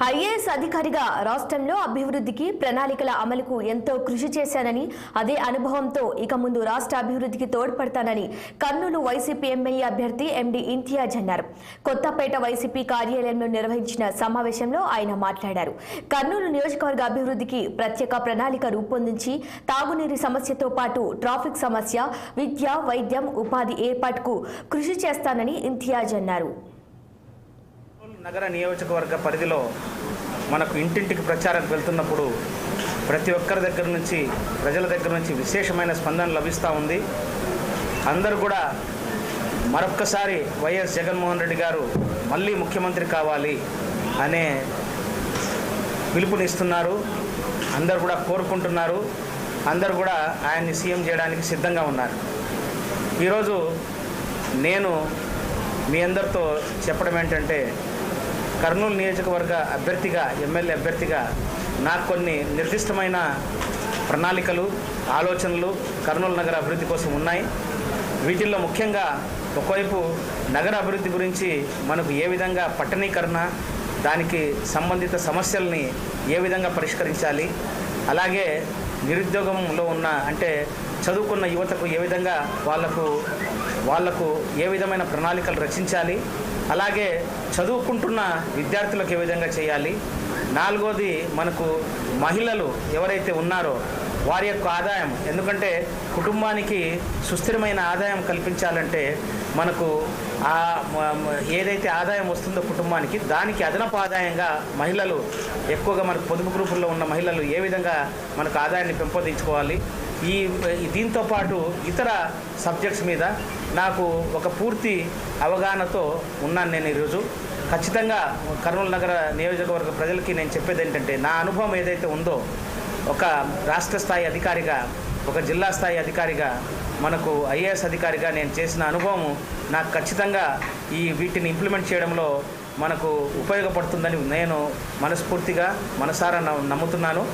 IAS అధికారిగా రాష్ట్రంలో అభివృద్ధికి ప్రణాళికల అమలుకు ఎంతో కృషి చేశానని, అదే అనుభవంతో ఇక ముందు రాష్ట్ర అభివృద్ధికి తోడ్పడతానని కర్నూలు వైసీపీ ఎమ్మెల్యే అభ్యర్థి ఎండి ఇంతియాజ్ అన్నారు. కొత్తపేట వైసీపీ కార్యాలయంలో నిర్వహించిన సమావేశంలో ఆయన మాట్లాడారు. కర్నూలు నియోజకవర్గ అభివృద్ధికి ప్రత్యేక ప్రణాళిక రూపొందించి తాగునీరు సమస్యతో పాటు ట్రాఫిక్ సమస్య, విద్య, వైద్యం, ఉపాధి ఏర్పాటుకు కృషి చేస్తానని ఇంతియాజ్ అన్నారు. నగర నియోజకవర్గ పరిధిలో మనకు ఇంటింటికి ప్రచారానికి వెళ్తున్నప్పుడు ప్రతి ఒక్కరి దగ్గర నుంచి, ప్రజల దగ్గర నుంచి విశేషమైన స్పందన లభిస్తూ ఉంది. అందరూ కూడా మరొక్కసారి వైఎస్ జగన్మోహన్ రెడ్డి గారు మళ్ళీ ముఖ్యమంత్రి కావాలి అనే పిలుపునిస్తున్నారు. అందరూ కూడా కోరుకుంటున్నారు. అందరూ కూడా ఆయన్ని సీఎం చేయడానికి సిద్ధంగా ఉన్నారు. ఈరోజు నేను మీ అందరితో చెప్పడం ఏంటంటే, కర్నూలు నియోజకవర్గ అభ్యర్థిగా, ఎమ్మెల్యే అభ్యర్థిగా నాకు కొన్ని నిర్దిష్టమైన ప్రణాళికలు, ఆలోచనలు కర్నూలు నగర అభివృద్ధి కోసం ఉన్నాయి. వీటిల్లో ముఖ్యంగా ఒకవైపు నగర అభివృద్ధి గురించి మనకు ఏ విధంగా పట్టణీకరణ, దానికి సంబంధిత సమస్యల్ని ఏ విధంగా పరిష్కరించాలి, అలాగే నిరుద్యోగంలో ఉన్న అంటే చదువుకున్న యువతకు ఏ విధంగా వాళ్లకు ఏ విధమైన ప్రణాళికలు రచించాలి, అలాగే చదువుకుంటున్న విద్యార్థులకు ఏ విధంగా చేయాలి, నాలుగోది మనకు మహిళలు ఎవరైతే ఉన్నారో వారి యొక్క ఆదాయం, ఎందుకంటే కుటుంబానికి సుస్థిరమైన ఆదాయం కల్పించాలంటే మనకు ఏదైతే ఆదాయం వస్తుందో కుటుంబానికి, దానికి అదనపు ఆదాయంగా మహిళలు ఎక్కువగా మనకు పొదుపు గ్రూపుల్లో ఉన్న మహిళలు ఏ విధంగా మనకు ఆదాయాన్ని పెంపొందించుకోవాలి, దీంతో పాటు ఇతర సబ్జెక్ట్స్ మీద నాకు ఒక పూర్తి అవగాహనతో ఉన్నాను. నేను ఈరోజు ఖచ్చితంగా కర్నూలు నగర నియోజకవర్గ ప్రజలకి నేను చెప్పేది ఏంటంటే, నా అనుభవం ఏదైతే ఉందో ఒక రాష్ట్ర స్థాయి అధికారిగా, ఒక జిల్లా స్థాయి అధికారిగా, మనకు ఐఏఎస్ అధికారిగా నేను చేసిన అనుభవం నాకు ఖచ్చితంగా వీటిని ఇంప్లిమెంట్ చేయడంలో మనకు ఉపయోగపడుతుందని నేను మనస్ఫూర్తిగా మనసారా నమ్ముతున్నాను.